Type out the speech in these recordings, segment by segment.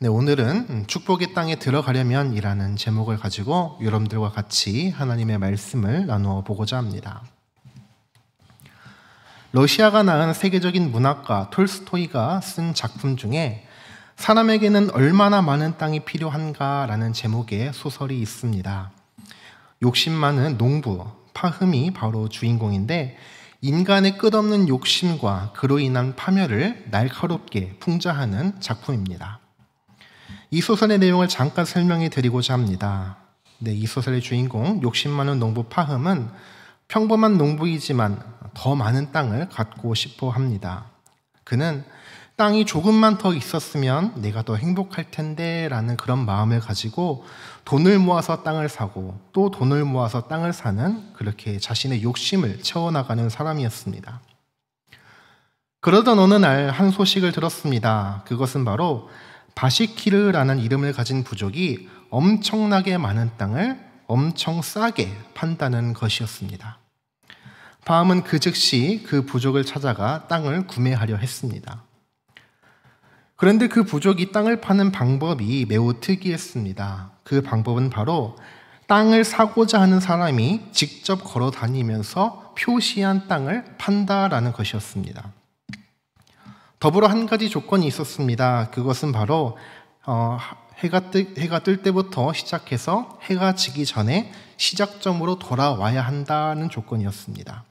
네, 오늘은 축복의 땅에 들어가려면 이라는 제목을 가지고 여러분들과 같이 하나님의 말씀을 나누어 보고자 합니다. 러시아가 낳은 세계적인 문학가 톨스토이가 쓴 작품 중에 사람에게는 얼마나 많은 땅이 필요한가라는 제목의 소설이 있습니다. 욕심 많은 농부 파흠이 바로 주인공인데 인간의 끝없는 욕심과 그로 인한 파멸을 날카롭게 풍자하는 작품입니다. 이 소설의 내용을 잠깐 설명해 드리고자 합니다. 네, 이 소설의 주인공 욕심 많은 농부 파흠은 평범한 농부이지만 더 많은 땅을 갖고 싶어 합니다. 그는 땅이 조금만 더 있었으면 내가 더 행복할 텐데 라는 그런 마음을 가지고 돈을 모아서 땅을 사고 또 돈을 모아서 땅을 사는 그렇게 자신의 욕심을 채워나가는 사람이었습니다. 그러던 어느 날 한 소식을 들었습니다. 그것은 바로 바시키르라는 이름을 가진 부족이 엄청나게 많은 땅을 엄청 싸게 판다는 것이었습니다. 파함은 그 즉시 그 부족을 찾아가 땅을 구매하려 했습니다. 그런데 그 부족이 땅을 파는 방법이 매우 특이했습니다. 그 방법은 바로 땅을 사고자 하는 사람이 직접 걸어 다니면서 표시한 땅을 판다라는 것이었습니다. 더불어 한 가지 조건이 있었습니다. 그것은 바로 해가 뜰 때부터 시작해서 해가 지기 전에 시작점으로 돌아와야 한다는 조건이었습니다.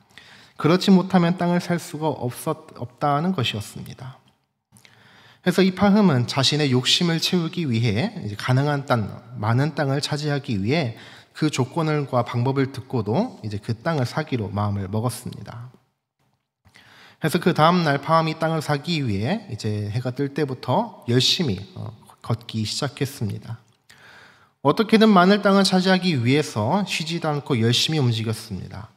그렇지 못하면 땅을 살 수가 없다는 것이었습니다. 그래서 이 파흠은 자신의 욕심을 채우기 위해 가능한 많은 땅을 차지하기 위해 그 조건과 방법을 듣고도 이제 그 땅을 사기로 마음을 먹었습니다. 그래서 그 다음날 파함이 땅을 사기 위해 이제 해가 뜰 때부터 열심히 걷기 시작했습니다. 어떻게든 많은 땅을 차지하기 위해서 쉬지도 않고 열심히 움직였습니다.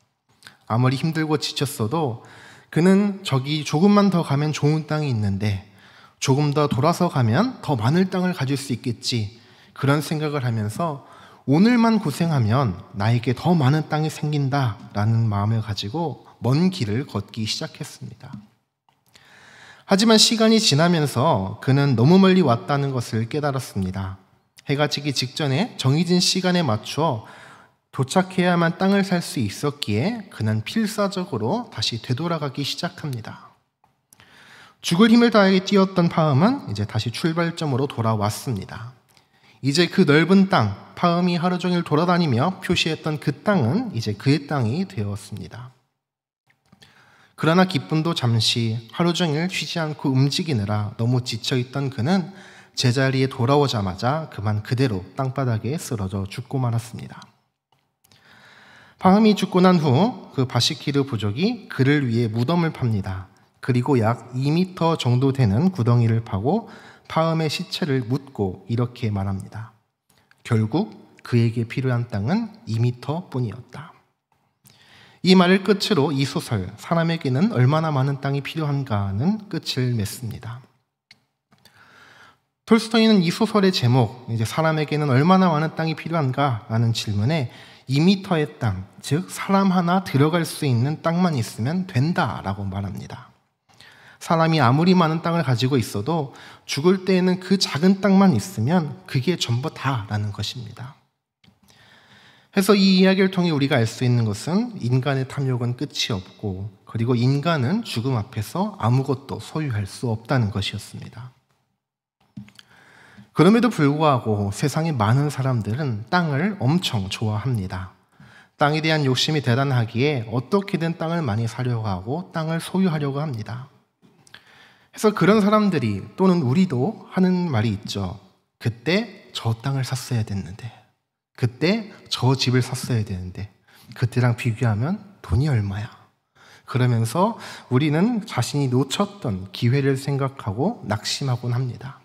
아무리 힘들고 지쳤어도 그는 저기 조금만 더 가면 좋은 땅이 있는데 조금 더 돌아서 가면 더 많은 땅을 가질 수 있겠지, 그런 생각을 하면서 오늘만 고생하면 나에게 더 많은 땅이 생긴다라는 마음을 가지고 먼 길을 걷기 시작했습니다. 하지만 시간이 지나면서 그는 너무 멀리 왔다는 것을 깨달았습니다. 해가 지기 직전에 정해진 시간에 맞춰 도착해야만 땅을 살 수 있었기에 그는 필사적으로 다시 되돌아가기 시작합니다. 죽을 힘을 다해 뛰었던 파흠은 이제 다시 출발점으로 돌아왔습니다. 이제 그 넓은 땅, 파흠이 하루 종일 돌아다니며 표시했던 그 땅은 이제 그의 땅이 되었습니다. 그러나 기쁨도 잠시, 하루 종일 쉬지 않고 움직이느라 너무 지쳐있던 그는 제자리에 돌아오자마자 그만 그대로 땅바닥에 쓰러져 죽고 말았습니다. 파흠이 죽고 난 후 그 바시키르 부족이 그를 위해 무덤을 팝니다. 그리고 약 2m 정도 되는 구덩이를 파고 파흠의 시체를 묻고 이렇게 말합니다. 결국 그에게 필요한 땅은 2m 뿐이었다. 이 말을 끝으로 이 소설 사람에게는 얼마나 많은 땅이 필요한가는 끝을 맺습니다. 톨스토이는 이 소설의 제목, 이제 사람에게는 얼마나 많은 땅이 필요한가라는 질문에 2m의 땅, 즉 사람 하나 들어갈 수 있는 땅만 있으면 된다라고 말합니다. 사람이 아무리 많은 땅을 가지고 있어도 죽을 때에는 그 작은 땅만 있으면 그게 전부 다라는 것입니다. 그래서 이 이야기를 통해 우리가 알 수 있는 것은 인간의 탐욕은 끝이 없고, 그리고 인간은 죽음 앞에서 아무것도 소유할 수 없다는 것이었습니다. 그럼에도 불구하고 세상의 많은 사람들은 땅을 엄청 좋아합니다. 땅에 대한 욕심이 대단하기에 어떻게든 땅을 많이 사려고 하고 땅을 소유하려고 합니다. 그래서 그런 사람들이, 또는 우리도 하는 말이 있죠. 그때 저 땅을 샀어야 됐는데, 그때 저 집을 샀어야 되는데, 그때랑 비교하면 돈이 얼마야. 그러면서 우리는 자신이 놓쳤던 기회를 생각하고 낙심하곤 합니다.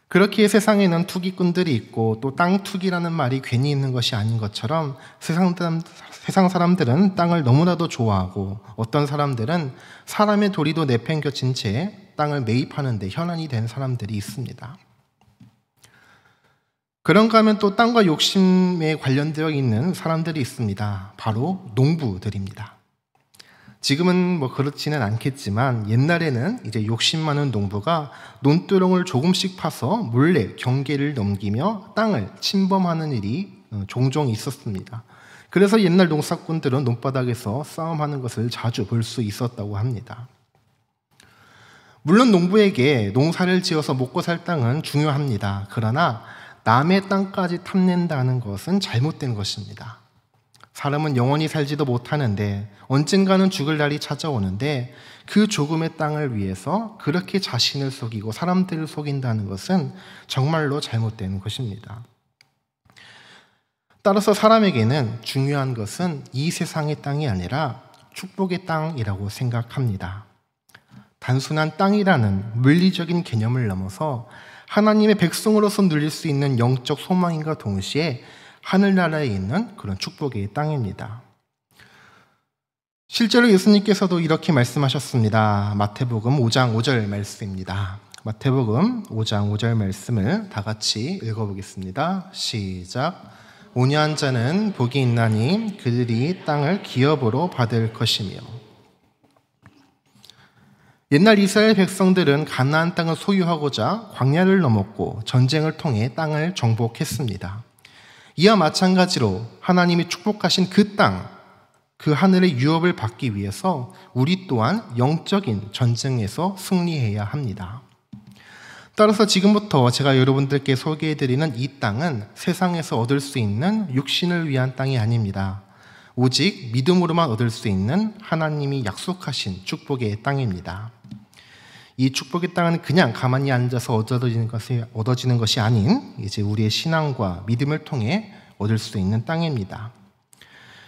그렇기에 세상에는 투기꾼들이 있고 또 땅 투기라는 말이 괜히 있는 것이 아닌 것처럼 세상 사람들은 땅을 너무나도 좋아하고 어떤 사람들은 사람의 도리도 내팽겨친 채 땅을 매입하는 데 현안이 된 사람들이 있습니다. 그런가 하면 또 땅과 욕심에 관련되어 있는 사람들이 있습니다. 바로 농부들입니다. 지금은 뭐 그렇지는 않겠지만 옛날에는 이제 욕심 많은 농부가 논두렁을 조금씩 파서 몰래 경계를 넘기며 땅을 침범하는 일이 종종 있었습니다. 그래서 옛날 농사꾼들은 논바닥에서 싸움하는 것을 자주 볼 수 있었다고 합니다. 물론 농부에게 농사를 지어서 먹고 살 땅은 중요합니다. 그러나 남의 땅까지 탐낸다는 것은 잘못된 것입니다. 사람은 영원히 살지도 못하는데 언젠가는 죽을 날이 찾아오는데 그 조금의 땅을 위해서 그렇게 자신을 속이고 사람들을 속인다는 것은 정말로 잘못된 것입니다. 따라서 사람에게는 중요한 것은 이 세상의 땅이 아니라 축복의 땅이라고 생각합니다. 단순한 땅이라는 물리적인 개념을 넘어서 하나님의 백성으로서 누릴 수 있는 영적 소망인과 동시에 하늘나라에 있는 그런 축복의 땅입니다. 실제로 예수님께서도 이렇게 말씀하셨습니다. 마태복음 5장 5절 말씀입니다. 마태복음 5장 5절 말씀을 다 같이 읽어보겠습니다. 시작. 온유한 자는 복이 있나니 그들이 땅을 기업으로 받을 것이며. 옛날 이스라엘 백성들은 가나안 땅을 소유하고자 광야를 넘었고 전쟁을 통해 땅을 정복했습니다. 이와 마찬가지로 하나님이 축복하신 그 땅, 그 하늘의 유업을 받기 위해서 우리 또한 영적인 전쟁에서 승리해야 합니다. 따라서 지금부터 제가 여러분들께 소개해드리는 이 땅은 세상에서 얻을 수 있는 육신을 위한 땅이 아닙니다. 오직 믿음으로만 얻을 수 있는 하나님이 약속하신 축복의 땅입니다. 이 축복의 땅은 그냥 가만히 앉아서 얻어지는 것이 아닌 이제 우리의 신앙과 믿음을 통해 얻을 수 있는 땅입니다.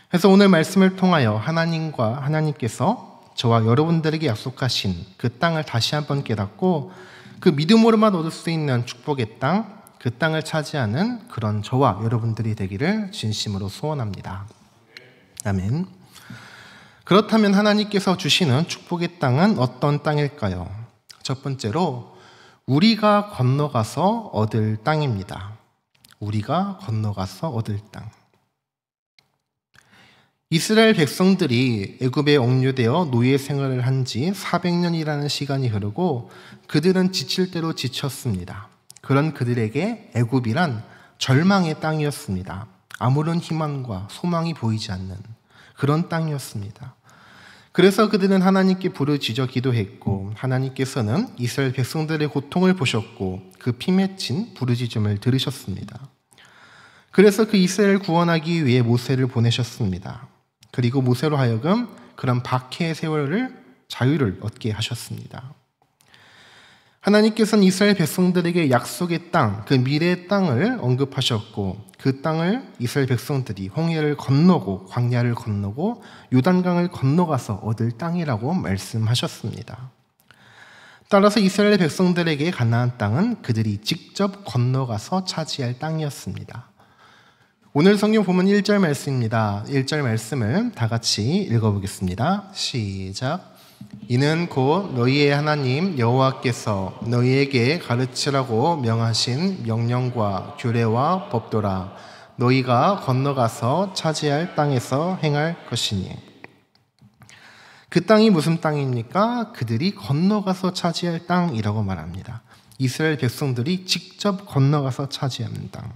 그래서 오늘 말씀을 통하여 하나님께서 저와 여러분들에게 약속하신 그 땅을 다시 한번 깨닫고 그 믿음으로만 얻을 수 있는 축복의 땅, 그 땅을 차지하는 그런 저와 여러분들이 되기를 진심으로 소원합니다. 아멘. 그렇다면 하나님께서 주시는 축복의 땅은 어떤 땅일까요? 첫 번째로 우리가 건너가서 얻을 땅입니다. 우리가 건너가서 얻을 땅. 이스라엘 백성들이 애굽에 억류되어 노예 생활을 한 지 400년이라는 시간이 흐르고 그들은 지칠 대로 지쳤습니다. 그런 그들에게 애굽이란 절망의 땅이었습니다. 아무런 희망과 소망이 보이지 않는 그런 땅이었습니다. 그래서 그들은 하나님께 부르짖어 기도했고 하나님께서는 이스라엘 백성들의 고통을 보셨고 그 피 맺힌 부르짖음을 들으셨습니다. 그래서 그 이스라엘을 구원하기 위해 모세를 보내셨습니다. 그리고 모세로 하여금 그런 박해의 세월을 자유를 얻게 하셨습니다. 하나님께서는 이스라엘 백성들에게 약속의 땅, 그 미래의 땅을 언급하셨고 그 땅을 이스라엘 백성들이 홍해를 건너고 광야를 건너고 요단강을 건너가서 얻을 땅이라고 말씀하셨습니다. 따라서 이스라엘 백성들에게 가나안 땅은 그들이 직접 건너가서 차지할 땅이었습니다. 오늘 성경 보면 1절 말씀입니다. 1절 말씀을 다 같이 읽어보겠습니다. 시작. 이는 곧 너희의 하나님 여호와께서 너희에게 가르치라고 명하신 명령과 규례와 법도라. 너희가 건너가서 차지할 땅에서 행할 것이니. 그 땅이 무슨 땅입니까? 그들이 건너가서 차지할 땅이라고 말합니다. 이스라엘 백성들이 직접 건너가서 차지하는 땅.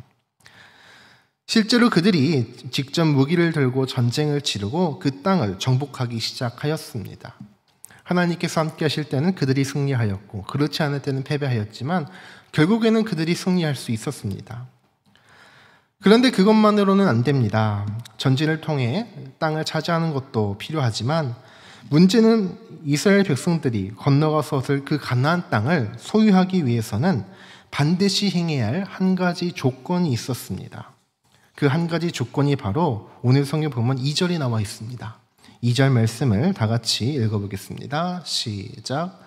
실제로 그들이 직접 무기를 들고 전쟁을 치르고 그 땅을 정복하기 시작하였습니다. 하나님께서 함께 하실 때는 그들이 승리하였고 그렇지 않을 때는 패배하였지만 결국에는 그들이 승리할 수 있었습니다. 그런데 그것만으로는 안 됩니다. 전진을 통해 땅을 차지하는 것도 필요하지만 문제는 이스라엘 백성들이 건너가서 얻을 그 가나안 땅을 소유하기 위해서는 반드시 행해야 할 한 가지 조건이 있었습니다. 그 한 가지 조건이 바로 오늘 성경 보면 2절이 나와 있습니다. 2절 말씀을 다 같이 읽어보겠습니다. 시작.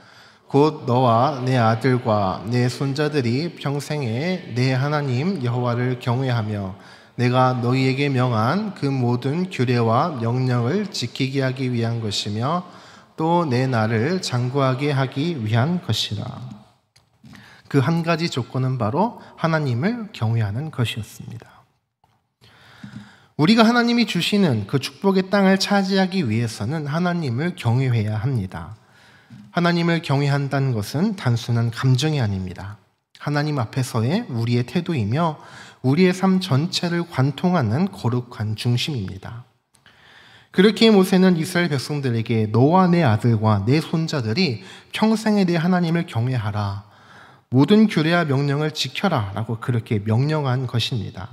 곧 너와 내 아들과 내 손자들이 평생에 내 하나님 여호와를 경외하며 내가 너희에게 명한 그 모든 규례와 명령을 지키게 하기 위한 것이며 또 내 나를 장구하게 하기 위한 것이라. 그 한 가지 조건은 바로 하나님을 경외하는 것이었습니다. 우리가 하나님이 주시는 그 축복의 땅을 차지하기 위해서는 하나님을 경외해야 합니다. 하나님을 경외한다는 것은 단순한 감정이 아닙니다. 하나님 앞에서의 우리의 태도이며 우리의 삶 전체를 관통하는 거룩한 중심입니다. 그렇게 모세는 이스라엘 백성들에게 너와 내 아들과 내 손자들이 평생에 내 하나님을 경외하라, 모든 규례와 명령을 지켜라 라고 그렇게 명령한 것입니다.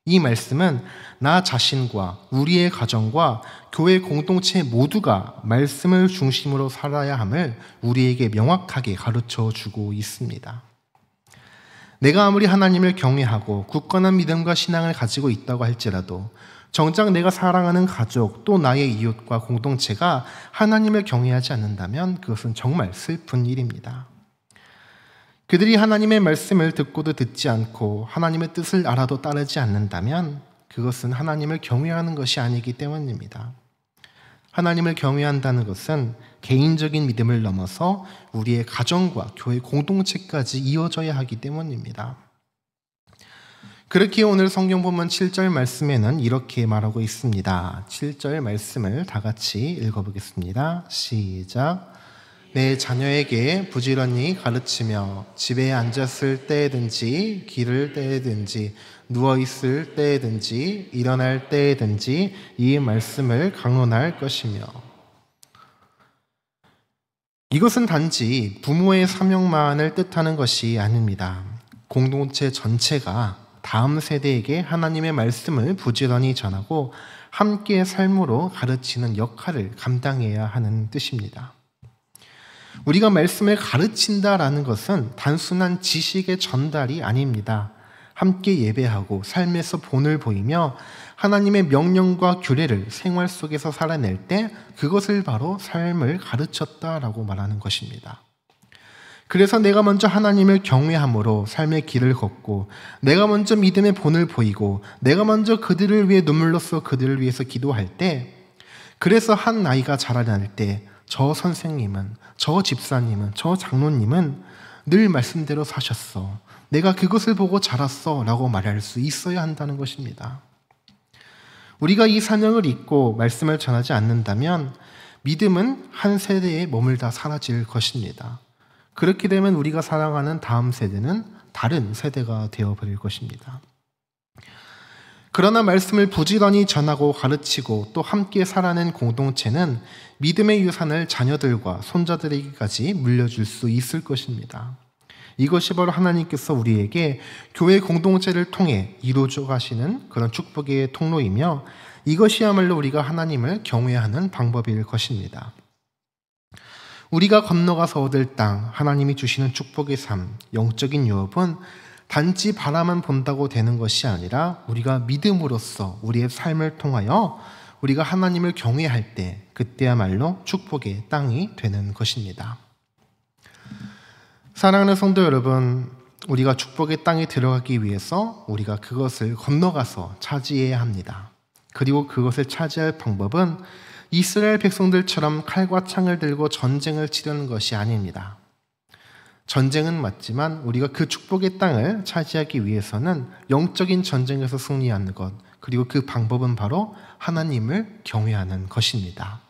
이 말씀은 나 자신과 우리의 가정과 교회 공동체 모두가 말씀을 중심으로 살아야 함을 우리에게 명확하게 가르쳐 주고 있습니다. 내가 아무리 하나님을 경외하고 굳건한 믿음과 신앙을 가지고 있다고 할지라도 정작 내가 사랑하는 가족 또 나의 이웃과 공동체가 하나님을 경외하지 않는다면 그것은 정말 슬픈 일입니다. 그들이 하나님의 말씀을 듣고도 듣지 않고 하나님의 뜻을 알아도 따르지 않는다면 그것은 하나님을 경외하는 것이 아니기 때문입니다. 하나님을 경외한다는 것은 개인적인 믿음을 넘어서 우리의 가정과 교회 공동체까지 이어져야 하기 때문입니다. 그렇게 오늘 성경 본문 7절 말씀에는 이렇게 말하고 있습니다. 7절 말씀을 다 같이 읽어보겠습니다. 시작. 내 자녀에게 부지런히 가르치며 집에 앉았을 때든지 길을 때든지 누워있을 때든지 일어날 때든지 이 말씀을 강론할 것이며. 이것은 단지 부모의 사명만을 뜻하는 것이 아닙니다. 공동체 전체가 다음 세대에게 하나님의 말씀을 부지런히 전하고 함께 삶으로 가르치는 역할을 감당해야 하는 뜻입니다. 우리가 말씀을 가르친다라는 것은 단순한 지식의 전달이 아닙니다. 함께 예배하고 삶에서 본을 보이며 하나님의 명령과 규례를 생활 속에서 살아낼 때 그것을 바로 삶을 가르쳤다라고 말하는 것입니다. 그래서 내가 먼저 하나님을 경외함으로 삶의 길을 걷고 내가 먼저 믿음의 본을 보이고 내가 먼저 그들을 위해 눈물로써 그들을 위해서 기도할 때, 그래서 한 아이가 자라날 때 저 선생님은, 저 집사님은, 저 장로님은 늘 말씀대로 사셨어, 내가 그것을 보고 자랐어 라고 말할 수 있어야 한다는 것입니다. 우리가 이 사명을 잊고 말씀을 전하지 않는다면 믿음은 한 세대에 머물다 사라질 것입니다. 그렇게 되면 우리가 사랑하는 다음 세대는 다른 세대가 되어버릴 것입니다. 그러나 말씀을 부지런히 전하고 가르치고 또 함께 살아낸 공동체는 믿음의 유산을 자녀들과 손자들에게까지 물려줄 수 있을 것입니다. 이것이 바로 하나님께서 우리에게 교회 공동체를 통해 이루어져 가시는 그런 축복의 통로이며 이것이야말로 우리가 하나님을 경외하는 방법일 것입니다. 우리가 건너가서 얻을 땅, 하나님이 주시는 축복의 삶, 영적인 유업은 단지 바라만 본다고 되는 것이 아니라 우리가 믿음으로써 우리의 삶을 통하여 우리가 하나님을 경외할 때 그때야말로 축복의 땅이 되는 것입니다. 사랑하는 성도 여러분, 우리가 축복의 땅에 들어가기 위해서 우리가 그것을 건너가서 차지해야 합니다. 그리고 그것을 차지할 방법은 이스라엘 백성들처럼 칼과 창을 들고 전쟁을 치르는 것이 아닙니다. 전쟁은 맞지만 우리가 그 축복의 땅을 차지하기 위해서는 영적인 전쟁에서 승리하는 것, 그리고 그 방법은 바로 하나님을 경외하는 것입니다.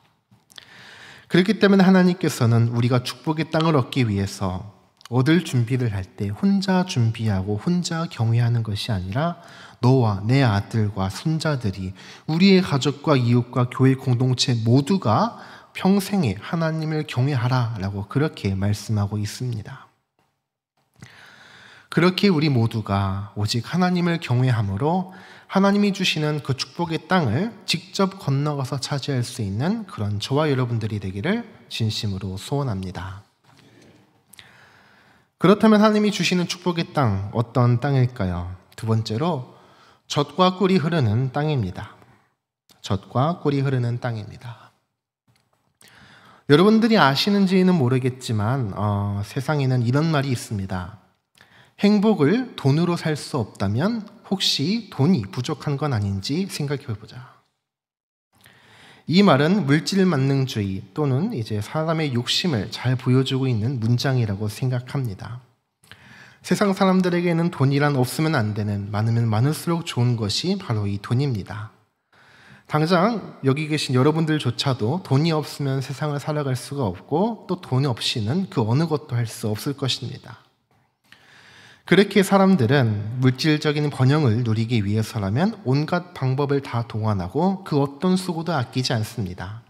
그렇기 때문에 하나님께서는 우리가 축복의 땅을 얻기 위해서 얻을 준비를 할 때 혼자 준비하고 혼자 경외하는 것이 아니라 너와 내 아들과 손자들이, 우리의 가족과 이웃과 교회 공동체 모두가 평생에 하나님을 경외하라 라고 그렇게 말씀하고 있습니다. 그렇게 우리 모두가 오직 하나님을 경외함으로 하나님이 주시는 그 축복의 땅을 직접 건너가서 차지할 수 있는 그런 저와 여러분들이 되기를 진심으로 소원합니다. 그렇다면 하나님이 주시는 축복의 땅, 어떤 땅일까요? 두 번째로 젖과 꿀이 흐르는 땅입니다. 젖과 꿀이 흐르는 땅입니다. 여러분들이 아시는지는 모르겠지만 세상에는 이런 말이 있습니다. 행복을 돈으로 살 수 없다면 혹시 돈이 부족한 건 아닌지 생각해 보자. 이 말은 물질 만능주의 또는 이제 사람의 욕심을 잘 보여주고 있는 문장이라고 생각합니다. 세상 사람들에게는 돈이란 없으면 안 되는, 많으면 많을수록 좋은 것이 바로 이 돈입니다. 당장 여기 계신 여러분들조차도 돈이 없으면 세상을 살아갈 수가 없고, 또 돈 없이는 그 어느 것도 할 수 없을 것입니다. 그렇게 사람들은 물질적인 번영을 누리기 위해서라면 온갖 방법을 다 동원하고 그 어떤 수고도 아끼지 않습니다.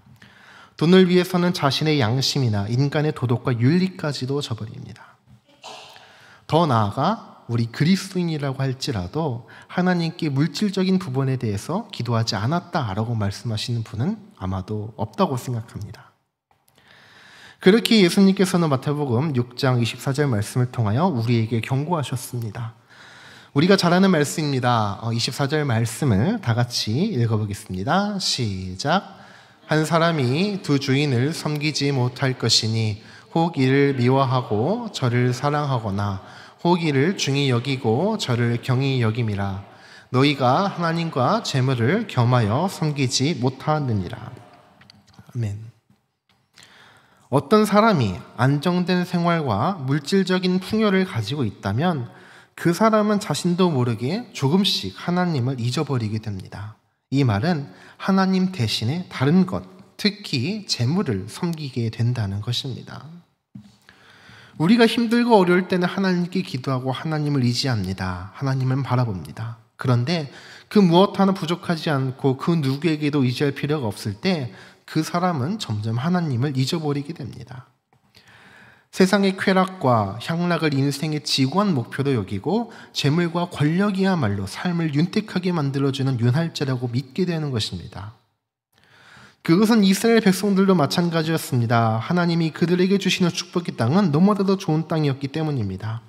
돈을 위해서는 자신의 양심이나 인간의 도덕과 윤리까지도 저버립니다. 더 나아가 우리 그리스도인이라고 할지라도 하나님께 물질적인 부분에 대해서 기도하지 않았다라고 말씀하시는 분은 아마도 없다고 생각합니다. 그렇게 예수님께서는 마태복음 6장 24절 말씀을 통하여 우리에게 경고하셨습니다. 우리가 잘 아는 말씀입니다. 24절 말씀을 다 같이 읽어보겠습니다. 시작. 한 사람이 두 주인을 섬기지 못할 것이니 혹 이를 미워하고 저를 사랑하거나 혹 이를 중히 여기고 저를 경히 여김이라. 너희가 하나님과 재물을 겸하여 섬기지 못하느니라. 아멘. 어떤 사람이 안정된 생활과 물질적인 풍요를 가지고 있다면 그 사람은 자신도 모르게 조금씩 하나님을 잊어버리게 됩니다. 이 말은 하나님 대신에 다른 것, 특히 재물을 섬기게 된다는 것입니다. 우리가 힘들고 어려울 때는 하나님께 기도하고 하나님을 의지합니다. 하나님을 바라봅니다. 그런데 그 무엇 하나 부족하지 않고 그 누구에게도 의지할 필요가 없을 때 그 사람은 점점 하나님을 잊어버리게 됩니다. 세상의 쾌락과 향락을 인생의 지구한 목표로 여기고 재물과 권력이야말로 삶을 윤택하게 만들어주는 윤활제라고 믿게 되는 것입니다. 그것은 이스라엘 백성들도 마찬가지였습니다. 하나님이 그들에게 주시는 축복의 땅은 너무나도 좋은 땅이었기 때문입니다.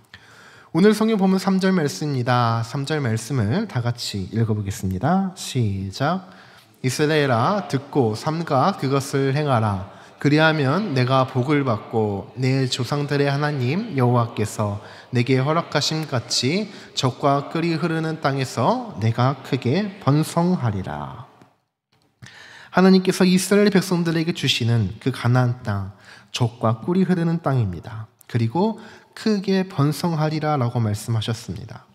오늘 성경 보면 3절 말씀입니다. 3절 말씀을 다 같이 읽어보겠습니다. 시작. 이스라엘아 듣고 삼가 그것을 행하라. 그리하면 내가 복을 받고 내 조상들의 하나님 여호와께서 내게 허락하심 같이 젖과 꿀이 흐르는 땅에서 내가 크게 번성하리라. 하나님께서 이스라엘 백성들에게 주시는 그 가나안 땅, 젖과 꿀이 흐르는 땅입니다. 그리고 크게 번성하리라 라고 말씀하셨습니다.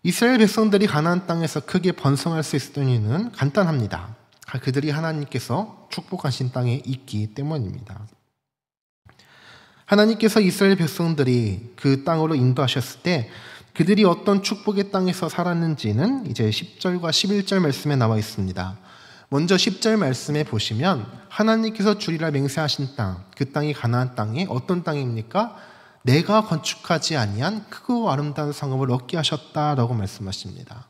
이스라엘 백성들이 가나안 땅에서 크게 번성할 수 있었던 이유는 간단합니다. 그들이 하나님께서 축복하신 땅에 있기 때문입니다. 하나님께서 이스라엘 백성들이 그 땅으로 인도하셨을 때 그들이 어떤 축복의 땅에서 살았는지는 이제 10절과 11절 말씀에 나와 있습니다. 먼저 10절 말씀에 보시면 하나님께서 주리라 맹세하신 땅, 그 땅이 가나안 땅이 어떤 땅입니까? 내가 건축하지 아니한 크고 아름다운 성읍을 얻게 하셨다라고 말씀하십니다.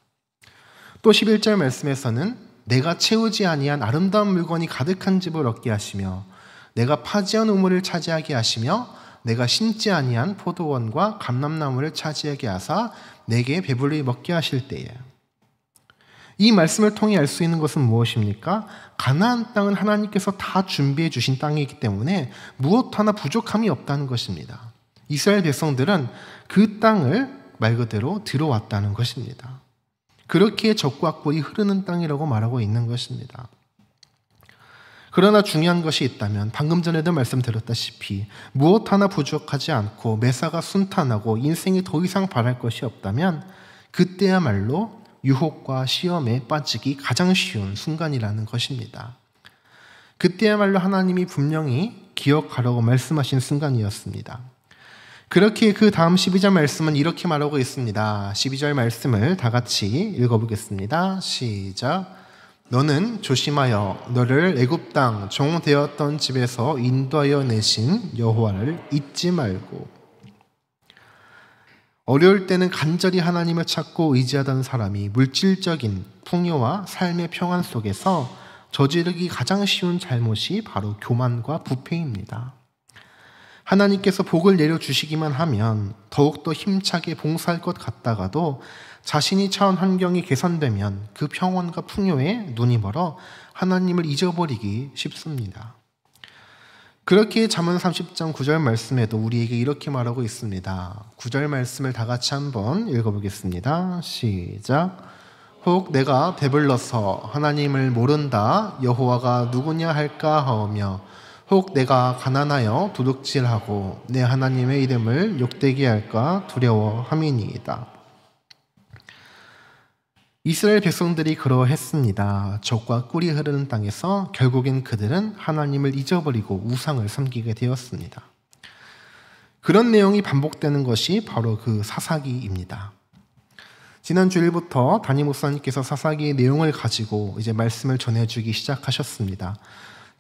또 11절 말씀에서는 내가 채우지 아니한 아름다운 물건이 가득한 집을 얻게 하시며 내가 파지한 우물을 차지하게 하시며 내가 심지 아니한 포도원과 감람나무를 차지하게 하사 내게 배불리 먹게 하실 때에. 이 말씀을 통해 알 수 있는 것은 무엇입니까? 가나안 땅은 하나님께서 다 준비해 주신 땅이기 때문에 무엇 하나 부족함이 없다는 것입니다. 이스라엘 백성들은 그 땅을 말 그대로 들어왔다는 것입니다. 그렇게 젖과 꿀이 흐르는 땅이라고 말하고 있는 것입니다. 그러나 중요한 것이 있다면 방금 전에도 말씀드렸다시피 무엇 하나 부족하지 않고 매사가 순탄하고 인생에 더 이상 바랄 것이 없다면 그때야말로 유혹과 시험에 빠지기 가장 쉬운 순간이라는 것입니다. 그때야말로 하나님이 분명히 기억하라고 말씀하신 순간이었습니다. 그렇게 그 다음 12절 말씀은 이렇게 말하고 있습니다. 12절 말씀을 다 같이 읽어보겠습니다. 시작. 너는 조심하여 너를 애굽 땅 종 되었던 집에서 인도하여 내신 여호와를 잊지 말고. 어려울 때는 간절히 하나님을 찾고 의지하던 사람이 물질적인 풍요와 삶의 평안 속에서 저지르기 가장 쉬운 잘못이 바로 교만과 부패입니다. 하나님께서 복을 내려주시기만 하면 더욱더 힘차게 봉사할 것 같다가도 자신이 처한 환경이 개선되면 그 평온과 풍요에 눈이 멀어 하나님을 잊어버리기 쉽습니다. 그렇게 잠언 30장 9절 말씀에도 우리에게 이렇게 말하고 있습니다. 9절 말씀을 다 같이 한번 읽어보겠습니다. 시작. 혹 내가 배불러서 하나님을 모른다 여호와가 누구냐 할까 하오며 혹 내가 가난하여 도둑질하고 내 하나님의 이름을 욕되게 할까 두려워함이니이다. 이스라엘 백성들이 그러했습니다. 적과 꿀이 흐르는 땅에서 결국엔 그들은 하나님을 잊어버리고 우상을 섬기게 되었습니다. 그런 내용이 반복되는 것이 바로 그 사사기입니다. 지난 주일부터 담임 목사님께서 사사기의 내용을 가지고 이제 말씀을 전해주기 시작하셨습니다.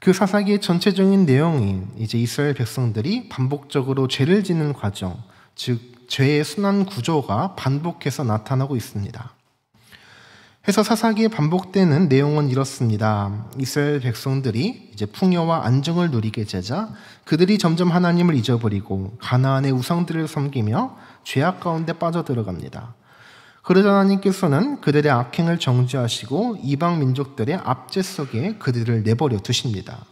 그 사사기의 전체적인 내용인 이제 이스라엘 백성들이 반복적으로 죄를 짓는 과정, 즉 죄의 순환 구조가 반복해서 나타나고 있습니다. 해서 사사기에 반복되는 내용은 이렇습니다. 이스라엘 백성들이 이제 풍요와 안정을 누리게 되자 그들이 점점 하나님을 잊어버리고 가나안의 우상들을 섬기며 죄악 가운데 빠져들어갑니다. 그러자 하나님께서는 그들의 악행을 정죄하시고 이방 민족들의 압제 속에 그들을 내버려 두십니다.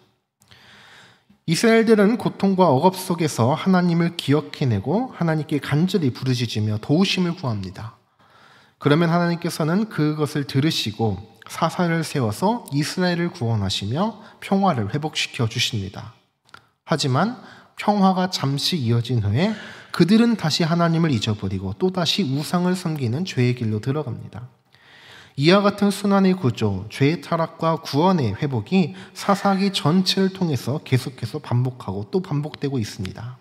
이스라엘들은 고통과 억압 속에서 하나님을 기억해내고 하나님께 간절히 부르짖으며 도우심을 구합니다. 그러면 하나님께서는 그것을 들으시고 사사를 세워서 이스라엘을 구원하시며 평화를 회복시켜 주십니다. 하지만 평화가 잠시 이어진 후에 그들은 다시 하나님을 잊어버리고 또다시 우상을 섬기는 죄의 길로 들어갑니다. 이와 같은 순환의 구조, 죄의 타락과 구원의 회복이 사사기 전체를 통해서 계속해서 반복하고 또 반복되고 있습니다.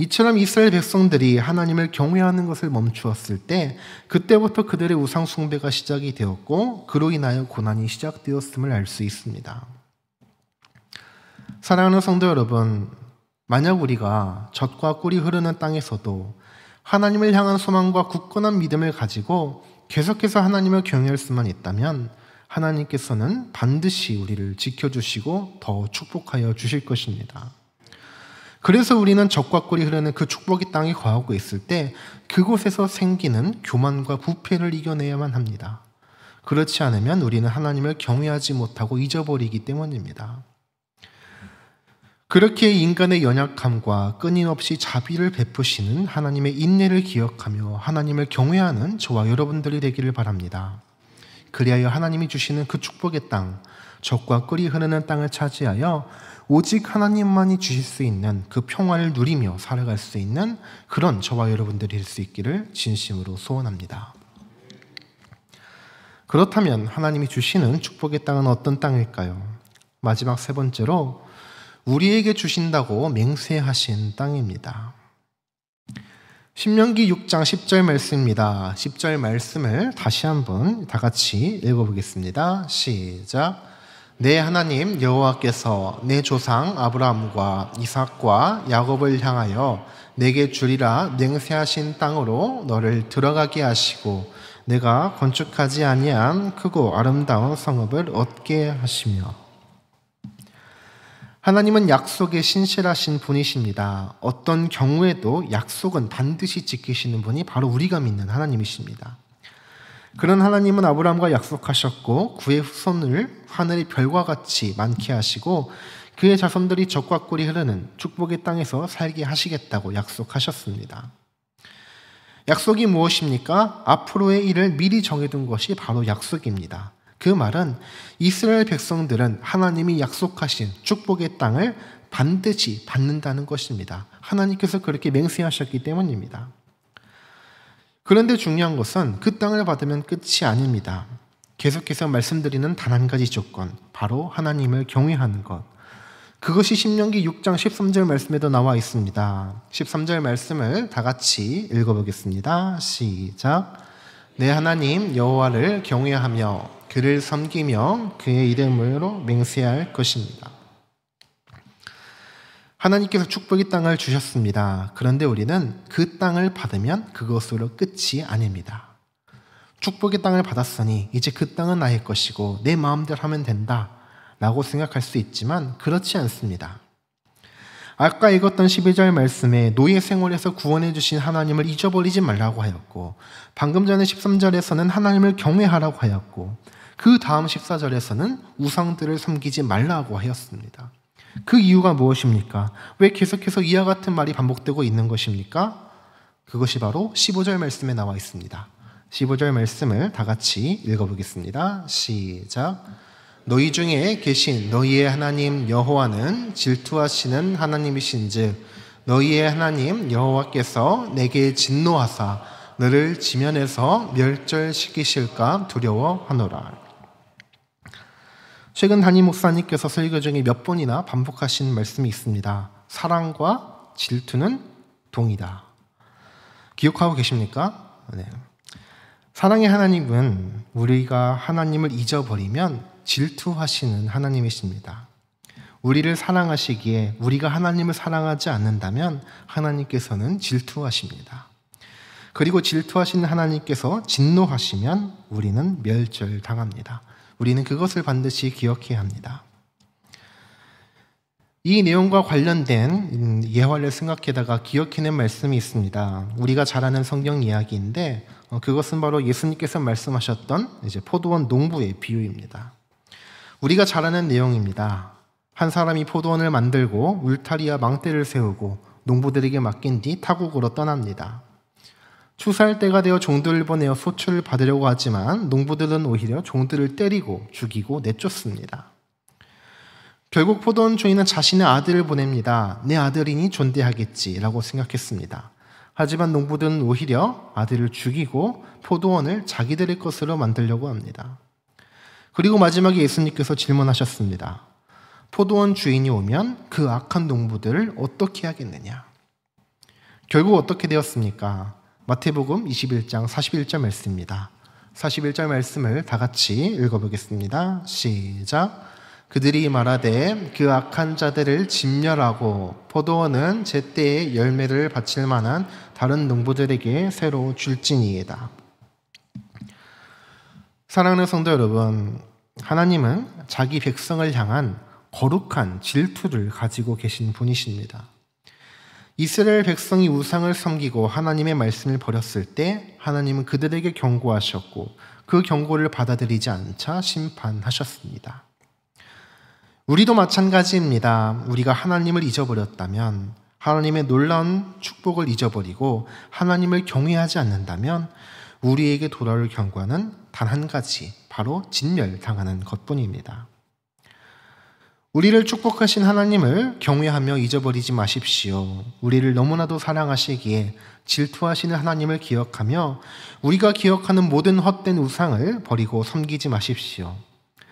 이처럼 이스라엘 백성들이 하나님을 경외하는 것을 멈추었을 때 그때부터 그들의 우상 숭배가 시작이 되었고 그로 인하여 고난이 시작되었음을 알 수 있습니다. 사랑하는 성도 여러분, 만약 우리가 젖과 꿀이 흐르는 땅에서도 하나님을 향한 소망과 굳건한 믿음을 가지고 계속해서 하나님을 경외할 수만 있다면 하나님께서는 반드시 우리를 지켜주시고 더 축복하여 주실 것입니다. 그래서 우리는 젖과 꿀이 흐르는 그 축복의 땅에 거하고 있을 때 그곳에서 생기는 교만과 부패를 이겨내야만 합니다. 그렇지 않으면 우리는 하나님을 경외하지 못하고 잊어버리기 때문입니다. 그렇게 인간의 연약함과 끊임없이 자비를 베푸시는 하나님의 인내를 기억하며 하나님을 경외하는 저와 여러분들이 되기를 바랍니다. 그리하여 하나님이 주시는 그 축복의 땅, 젖과 꿀이 흐르는 땅을 차지하여 오직 하나님만이 주실 수 있는 그 평화를 누리며 살아갈 수 있는 그런 저와 여러분들이 될 수 있기를 진심으로 소원합니다. 그렇다면 하나님이 주시는 축복의 땅은 어떤 땅일까요? 마지막 세 번째로 우리에게 주신다고 맹세하신 땅입니다. 신명기 6장 10절 말씀입니다. 10절 말씀을 다시 한번 다 같이 읽어보겠습니다. 시작. 내 하나님 여호와께서 내 조상 아브라함과 이삭과 야곱을 향하여 내게 주리라 맹세하신 땅으로 너를 들어가게 하시고 내가 건축하지 아니한 크고 아름다운 성읍을 얻게 하시며. 하나님은 약속에 신실하신 분이십니다. 어떤 경우에도 약속은 반드시 지키시는 분이 바로 우리가 믿는 하나님이십니다. 그런 하나님은 아브라함과 약속하셨고 그의 후손을 하늘의 별과 같이 많게 하시고 그의 자손들이 젖과 꿀이 흐르는 축복의 땅에서 살게 하시겠다고 약속하셨습니다. 약속이 무엇입니까? 앞으로의 일을 미리 정해둔 것이 바로 약속입니다. 그 말은 이스라엘 백성들은 하나님이 약속하신 축복의 땅을 반드시 받는다는 것입니다. 하나님께서 그렇게 맹세하셨기 때문입니다. 그런데 중요한 것은 그 땅을 받으면 끝이 아닙니다. 계속해서 말씀드리는 단 한 가지 조건, 바로 하나님을 경외하는 것. 그것이 신명기 6장 13절 말씀에도 나와 있습니다. 13절 말씀을 다 같이 읽어보겠습니다. 시작. 내 하나님 여호와를 경외하며 그를 섬기며 그의 이름으로 맹세할 것입니다. 하나님께서 축복의 땅을 주셨습니다. 그런데 우리는 그 땅을 받으면 그것으로 끝이 아닙니다. 축복의 땅을 받았으니 이제 그 땅은 나의 것이고 내 마음대로 하면 된다 라고 생각할 수 있지만 그렇지 않습니다. 아까 읽었던 12절 말씀에 노예 생활에서 구원해 주신 하나님을 잊어버리지 말라고 하였고 방금 전에 13절에서는 하나님을 경외하라고 하였고 그 다음 14절에서는 우상들을 섬기지 말라고 하였습니다. 그 이유가 무엇입니까? 왜 계속해서 이와 같은 말이 반복되고 있는 것입니까? 그것이 바로 15절 말씀에 나와 있습니다. 15절 말씀을 다 같이 읽어보겠습니다. 시작. 너희 중에 계신 너희의 하나님 여호와는 질투하시는 하나님이신즉 너희의 하나님 여호와께서 내게 진노하사 너를 지면에서 멸절시키실까 두려워하노라. 최근 담임 목사님께서 설교 중에 몇 번이나 반복하신 말씀이 있습니다. 사랑과 질투는 동이다. 기억하고 계십니까? 네. 사랑의 하나님은 우리가 하나님을 잊어버리면 질투하시는 하나님이십니다. 우리를 사랑하시기에 우리가 하나님을 사랑하지 않는다면 하나님께서는 질투하십니다. 그리고 질투하시는 하나님께서 진노하시면 우리는 멸절당합니다. 우리는 그것을 반드시 기억해야 합니다. 이 내용과 관련된 예화를 생각하다가 기억해낸 말씀이 있습니다. 우리가 잘 아는 성경 이야기인데 그것은 바로 예수님께서 말씀하셨던 포도원 농부의 비유입니다. 우리가 잘 아는 내용입니다. 한 사람이 포도원을 만들고 울타리와 망대를 세우고 농부들에게 맡긴 뒤 타국으로 떠납니다. 추수할 때가 되어 종들을 보내어 소출을 받으려고 하지만 농부들은 오히려 종들을 때리고 죽이고 내쫓습니다. 결국 포도원 주인은 자신의 아들을 보냅니다. 내 아들이니 존대하겠지라고 생각했습니다. 하지만 농부들은 오히려 아들을 죽이고 포도원을 자기들의 것으로 만들려고 합니다. 그리고 마지막에 예수님께서 질문하셨습니다. 포도원 주인이 오면 그 악한 농부들을 어떻게 하겠느냐? 결국 어떻게 되었습니까? 마태복음 21장 41절 말씀입니다. 41절 말씀을 다 같이 읽어보겠습니다. 시작. 그들이 말하되 그 악한 자들을 진멸하고 포도원은 제때에 열매를 바칠 만한 다른 농부들에게 새로 줄지니이다. 사랑하는 성도 여러분, 하나님은 자기 백성을 향한 거룩한 질투를 가지고 계신 분이십니다. 이스라엘 백성이 우상을 섬기고 하나님의 말씀을 버렸을 때 하나님은 그들에게 경고하셨고 그 경고를 받아들이지 않자 심판하셨습니다. 우리도 마찬가지입니다. 우리가 하나님을 잊어버렸다면, 하나님의 놀라운 축복을 잊어버리고 하나님을 경외하지 않는다면 우리에게 돌아올 경과는 단 한 가지, 바로 진멸당하는 것뿐입니다. 우리를 축복하신 하나님을 경외하며 잊어버리지 마십시오. 우리를 너무나도 사랑하시기에 질투하시는 하나님을 기억하며 우리가 기억하는 모든 헛된 우상을 버리고 섬기지 마십시오.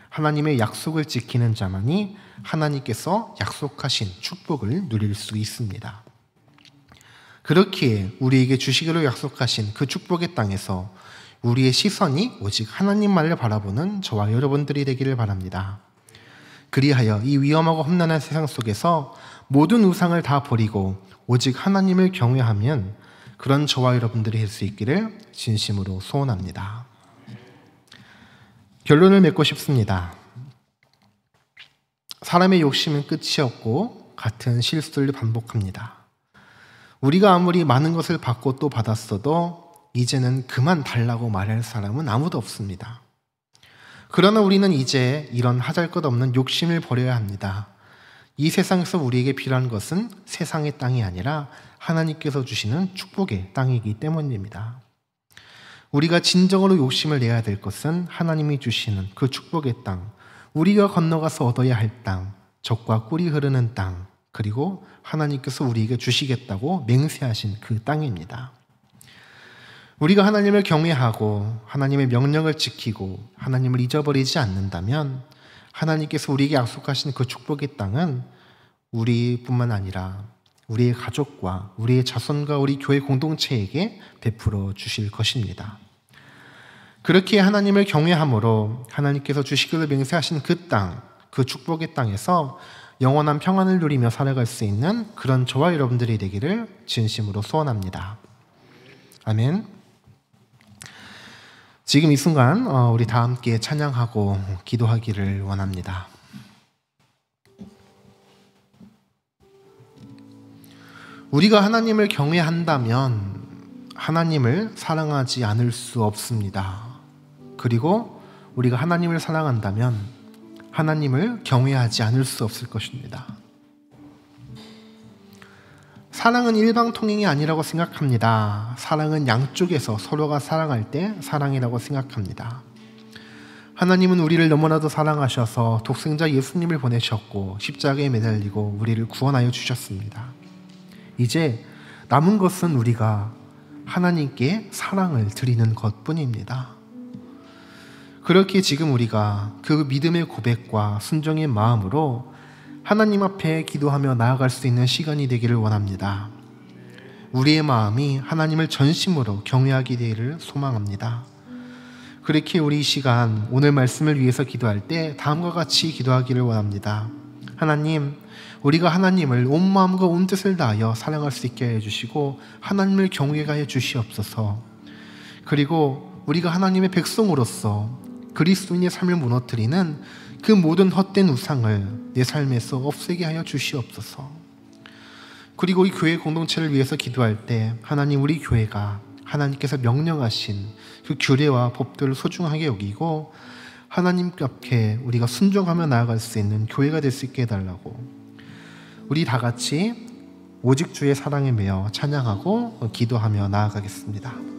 하나님의 약속을 지키는 자만이 하나님께서 약속하신 축복을 누릴 수 있습니다. 그렇기에 우리에게 주시기로 약속하신 그 축복의 땅에서 우리의 시선이 오직 하나님만을 바라보는 저와 여러분들이 되기를 바랍니다. 그리하여 이 위험하고 험난한 세상 속에서 모든 우상을 다 버리고 오직 하나님을 경외하면 그런 저와 여러분들이 될 수 있기를 진심으로 소원합니다. 결론을 맺고 싶습니다. 사람의 욕심은 끝이 없고 같은 실수를 반복합니다. 우리가 아무리 많은 것을 받고 또 받았어도 이제는 그만 달라고 말할 사람은 아무도 없습니다. 그러나 우리는 이제 이런 하잘것없는 욕심을 버려야 합니다. 이 세상에서 우리에게 필요한 것은 세상의 땅이 아니라 하나님께서 주시는 축복의 땅이기 때문입니다. 우리가 진정으로 욕심을 내야 될 것은 하나님이 주시는 그 축복의 땅, 우리가 건너가서 얻어야 할 땅, 젖과 꿀이 흐르는 땅, 그리고 하나님께서 우리에게 주시겠다고 맹세하신 그 땅입니다. 우리가 하나님을 경외하고 하나님의 명령을 지키고 하나님을 잊어버리지 않는다면 하나님께서 우리에게 약속하신 그 축복의 땅은 우리뿐만 아니라 우리의 가족과 우리의 자손과 우리 교회 공동체에게 베풀어 주실 것입니다. 그렇게 하나님을 경외함으로 하나님께서 주시기로 맹세하신 그 땅, 그 축복의 땅에서 영원한 평안을 누리며 살아갈 수 있는 그런 저와 여러분들이 되기를 진심으로 소원합니다. 아멘. 지금 이 순간 우리 다 함께 찬양하고 기도하기를 원합니다. 우리가 하나님을 경외한다면 하나님을 사랑하지 않을 수 없습니다. 그리고 우리가 하나님을 사랑한다면 하나님을 경외하지 않을 수 없을 것입니다. 사랑은 일방통행이 아니라고 생각합니다. 사랑은 양쪽에서 서로가 사랑할 때 사랑이라고 생각합니다. 하나님은 우리를 너무나도 사랑하셔서 독생자 예수님을 보내셨고 십자가에 매달리고 우리를 구원하여 주셨습니다. 이제 남은 것은 우리가 하나님께 사랑을 드리는 것뿐입니다. 그렇게 지금 우리가 그 믿음의 고백과 순종의 마음으로 하나님 앞에 기도하며 나아갈 수 있는 시간이 되기를 원합니다. 우리의 마음이 하나님을 전심으로 경외하게 되기를 소망합니다. 그렇게 우리 이 시간 오늘 말씀을 위해서 기도할 때 다음과 같이 기도하기를 원합니다. 하나님, 우리가 하나님을 온 마음과 온 뜻을 다하여 사랑할 수 있게 해주시고 하나님을 경외하여 주시옵소서. 그리고 우리가 하나님의 백성으로서 그리스도인의 삶을 무너뜨리는 그 모든 헛된 우상을 내 삶에서 없애게 하여 주시옵소서. 그리고 이 교회 공동체를 위해서 기도할 때 하나님, 우리 교회가 하나님께서 명령하신 그 규례와 법들을 소중하게 여기고 하나님 앞에 우리가 순종하며 나아갈 수 있는 교회가 될 수 있게 해달라고 우리 다 같이 오직 주의 사랑에 매여 찬양하고 기도하며 나아가겠습니다.